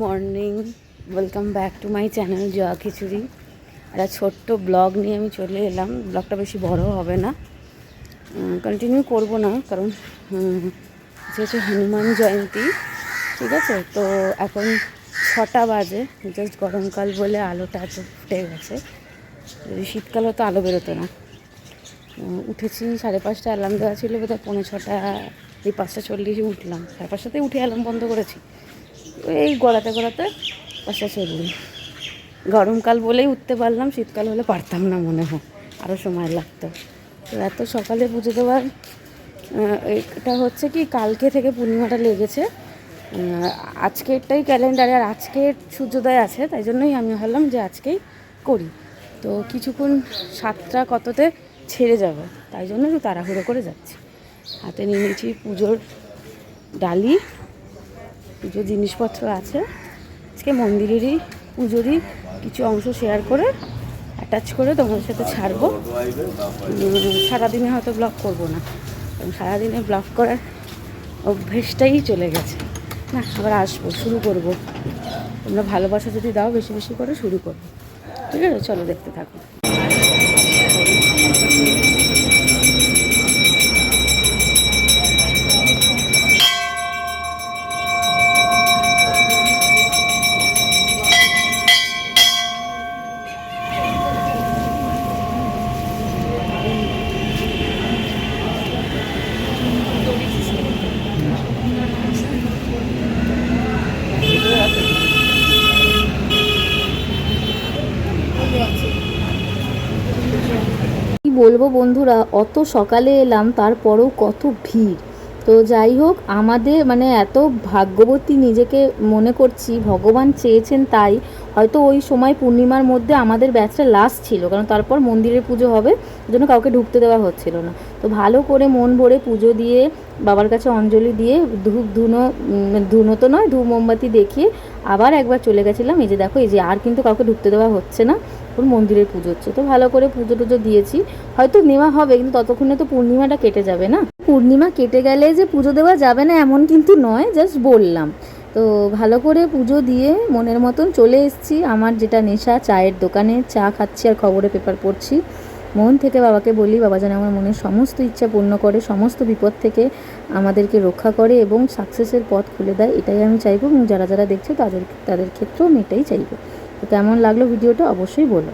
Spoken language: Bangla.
Morning, welcome back to my channel Joya Khichuri. একটা ছোট্ট ব্লগ নিয়ে আমি চলে এলাম। ব্লগটা বেশি বড় হবে না, কন্টিনিউ করব না, কারণ যেহেতু হনুমান জয়ন্তী, ঠিক আছে। তো এখন 6টা বাজে, জাস্ট গরমকাল বলে আলোটা এত ফুটে গেছে। যদি শীতকাল হতো আলো বেরোতো না। উঠেছি 5:30, অ্যালার্ম দেওয়া ছিল বোধহয় 6:45, এই 5:40 উঠলাম। 5:30 উঠে অ্যালার্ম বন্ধ করেছি। এই গড়াতে 5:40। গরমকাল বলেই উঠতে পারলাম, শীতকাল হলে পারতাম না, মনে হয় আরও সময় লাগতো। তো এত সকালে পুজো দেওয়ার এটা হচ্ছে কি, কালকে থেকে পূর্ণিমাটা লেগেছে, আজকেরটাই ক্যালেন্ডারে, আর আজকের সূর্যোদয় আছে, তাই জন্যই আমি ভাবলাম যে আজকেই করি। তো কিছুক্ষণ 7টা কততে ছেড়ে যাবে, তাই জন্য একটু তাড়াহুড়ো করে যাচ্ছি। হাতে নিয়ে নিয়েছি পুজোর ডালি, পুজোর জিনিসপত্র আছে। আজকে মন্দিরেরই পুজোরই কিছু অংশ শেয়ার করে অ্যাটাচ করে তোমাদের সাথে ছাড়বো। সারাদিনে হয়তো ব্লগ করব না, কারণ সারাদিনে ব্লগ করার অভ্যেসটাই চলে গেছে। না, আবার আসবো, শুরু করব। তোমরা ভালোবাসা যদি দাও বেশি বেশি করে শুরু করবো, ঠিক আছে? চলো দেখতে থাকো। কি বলবো বন্ধুরা, অত সকালে এলাম, তারপরেও কত ভিড়। তো যাই হোক, আমাদের মানে এত ভাগ্যবতী নিজেকে মনে করছি, ভগবান চেয়েছেন তাই। হয়তো ওই সময় পূর্ণিমার মধ্যে আমাদের ব্যাচটা লাস্ট ছিল, কারণ তারপর মন্দিরের পুজো হবে, ওই জন্য কাউকে ঢুকতে দেওয়া হচ্ছিল না। তো ভালো করে মন ভরে পুজো দিয়ে, বাবার কাছে অঞ্জলি দিয়ে, ধুনো তো নয়, ধূপ মোমবাতি দেখিয়ে আবার একবার চলে গেছিলাম। এই যে দেখো, এই যে আর কিন্তু কাউকে ঢুকতে দেওয়া হচ্ছে না, ওর মন্দিরের পুজো হচ্ছে। তো ভালো করে পুজো টুজো দিয়েছি, হয়তো নেওয়া হবে, কিন্তু ততক্ষণে তো পূর্ণিমাটা কেটে যাবে না। পূর্ণিমা কেটে গেলে যে পুজো দেওয়া যাবে না এমন কিন্তু নয়, জাস্ট বললাম। তো ভালো করে পুজো দিয়ে মনের মতন চলে এসেছি আমার যেটা নেশা, চায়ের দোকানে চা খাচ্ছি আর খবরে পেপার পড়ছি। মন থেকে বাবাকে বলি, বাবা যেন আমার মনের সমস্ত ইচ্ছা পূর্ণ করে, সমস্ত বিপদ থেকে আমাদেরকে রক্ষা করে এবং সাকসেসের পথ খুলে দেয়, এটাই আমি চাইবো। এবং যারা যারা দেখছে তাদের ক্ষেত্রেও আমি এটাই চাইবো। তো কেমন লাগলো ভিডিওটা অবশ্যই বলো।